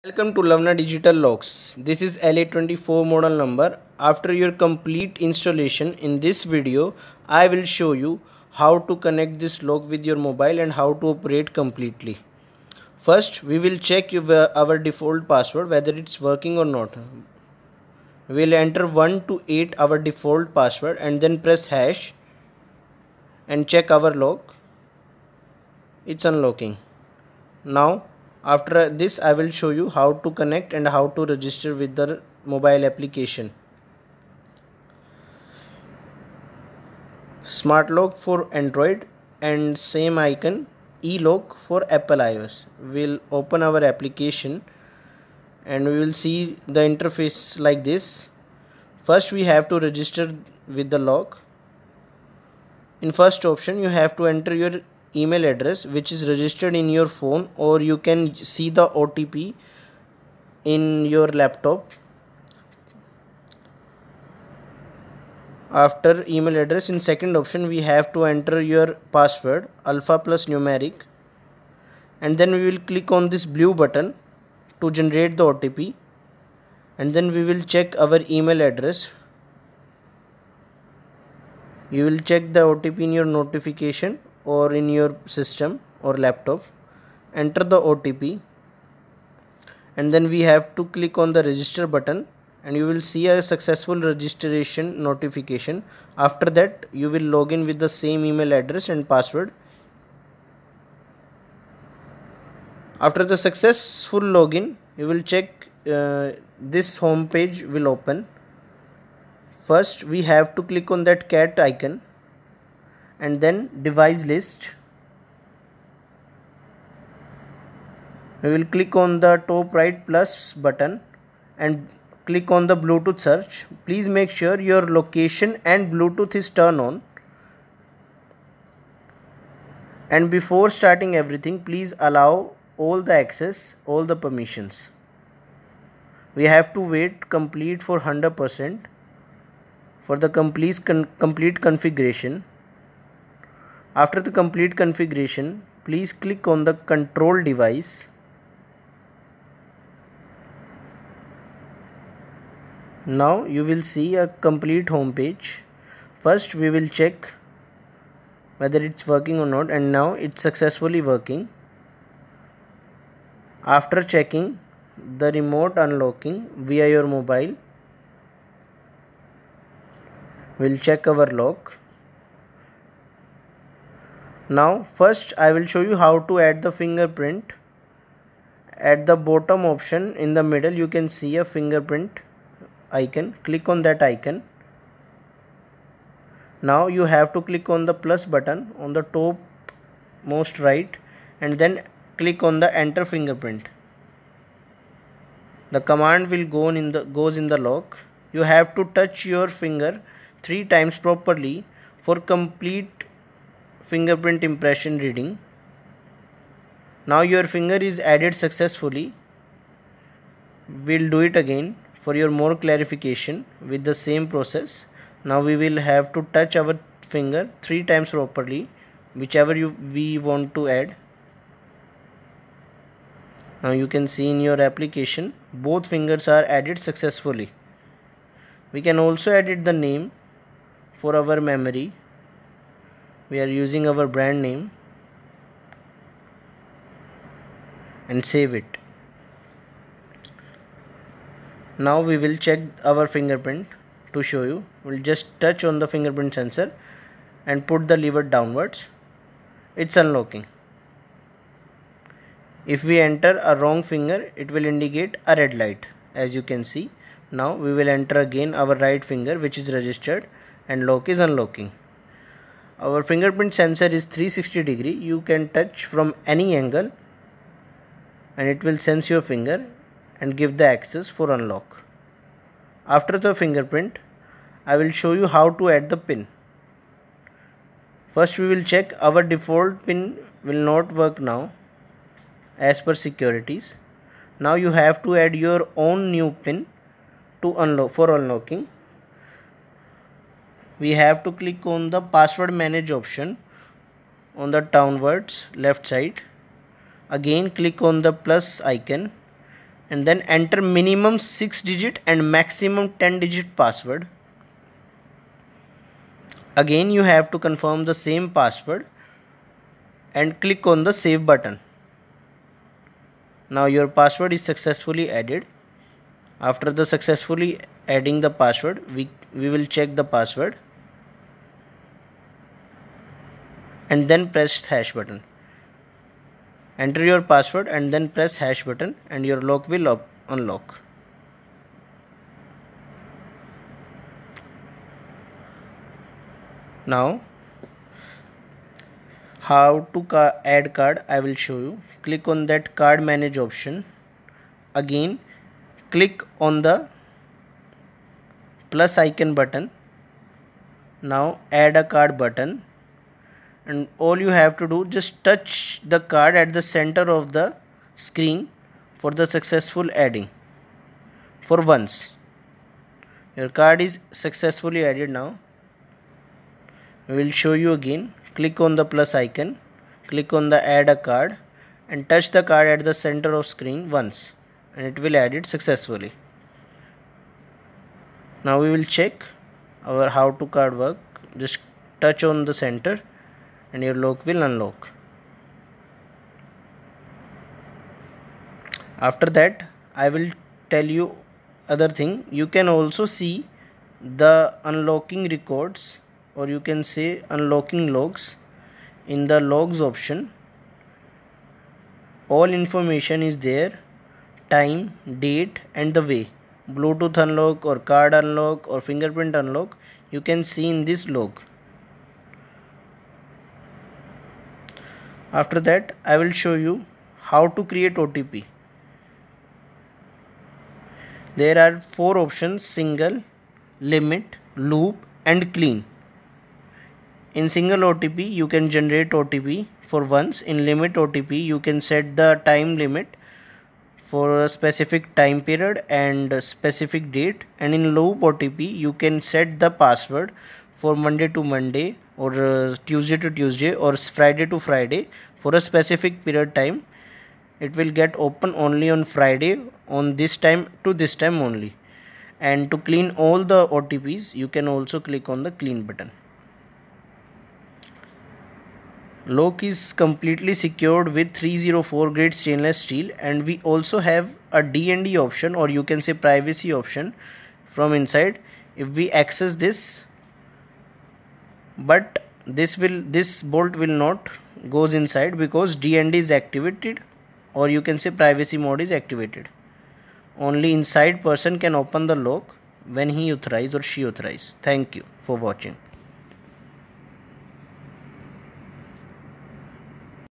Welcome to Lavna Digital Locks. This is LA24 model number. After your complete installation in this video, I will show you how to connect this lock with your mobile and how to operate completely. First, we will check our default password whether it's working or not. We will enter 1 to 8 our default password and then press hash and check our lock. It's unlocking. Now after this I will show you how to connect and how to register with the mobile application. Smart lock for Android and same icon e-lock for Apple iOS. We'll open our application and we will see the interface like this. First we have to register with the lock. In first option you have to enter your email address which is registered in your phone, or you can see the OTP in your laptop. After email address, in second option we have to enter your password alpha plus numeric, and then we will click on this blue button to generate the OTP, and then we will check our email address. You will check the OTP in your notification or in your system or laptop. Enter the OTP and then we have to click on the register button and you will see a successful registration notification. After that you will log in with the same email address and password. After the successful login, you will check this home page will open. First we have to click on that cat icon and then device list. We will click on the top right plus button and click on the Bluetooth search. Please make sure your location and Bluetooth is turned on. And before starting everything, please allow all the access, all the permissions. We have to wait complete for 100% for the complete configuration. After the complete configuration, please click on the control device. Now you will see a complete home page. First we will check whether it's working or not, and now it's successfully working. After checking the remote unlocking via your mobile, we'll check our lock. Now first I will show you how to add the fingerprint. At the bottom option in the middle you can see a fingerprint icon. Click on that icon. Now you have to click on the plus button on the top most right and then click on the enter fingerprint. The command will goes in the lock. You have to touch your finger 3 times properly for complete fingerprint impression reading. Now your finger is added successfully. We'll do it again for your more clarification with the same process. Now we will have to touch our finger 3 times properly, whichever we want to add. Now you can see in your application both fingers are added successfully. We can also edit the name for our memory. We are using our brand name and save it. Now we will check our fingerprint. To show you, we'll just touch on the fingerprint sensor and put the lever downwards. It's unlocking. If we enter a wrong finger, it will indicate a red light, as you can see. Now we will enter again our right finger which is registered and lock is unlocking. Our fingerprint sensor is 360 degree. You can touch from any angle and it will sense your finger and give the access for unlock. After the fingerprint, I will show you how to add the pin. First we will check our default pin will not work now as per securities. Now you have to add your own new pin to unlocking. We have to click on the password manage option on the downwards left side. Again click on the plus icon and then enter minimum 6 digit and maximum 10 digit password. Again you have to confirm the same password and click on the save button. Now your password is successfully added. After the successfully adding the password, we will check the password and then press hash button. Enter your password and then press hash button and your lock will unlock. Now how to add card I will show you. Click on that card manage option. Again click on the plus icon button. Now add a card button, and all you have to do, just touch the card at the center of the screen for the successful adding for once. Your card is successfully added. Now we will show you again. Click on the plus icon, click on the add a card and touch the card at the center of screen once and it will add it successfully. Now we will check our how to card work. Just touch on the center and your lock will unlock. After that I will tell you other thing. You can also see the unlocking records, or you can say unlocking logs. In the logs option, all information is there: time, date and the way. Bluetooth unlock or card unlock or fingerprint unlock, you can see in this log. After that I will show you how to create OTP. There are 4 options: single, limit, loop and clean. In single OTP you can generate OTP for once. In limit OTP you can set the time limit for a specific time period and a specific date, and in loop OTP you can set the password for Monday to Monday or Tuesday to Tuesday or Friday to Friday for a specific period time. It will get open only on Friday on this time to this time only. And to clean all the OTPs you can also click on the clean button. Lock is completely secured with 304 grade stainless steel, and we also have a DND option, or you can say privacy option from inside. If we access this, but this bolt will not goes inside because DND is activated, or you can say privacy mode is activated. Only inside person can open the lock when he authorize or she authorize. Thank you for watching.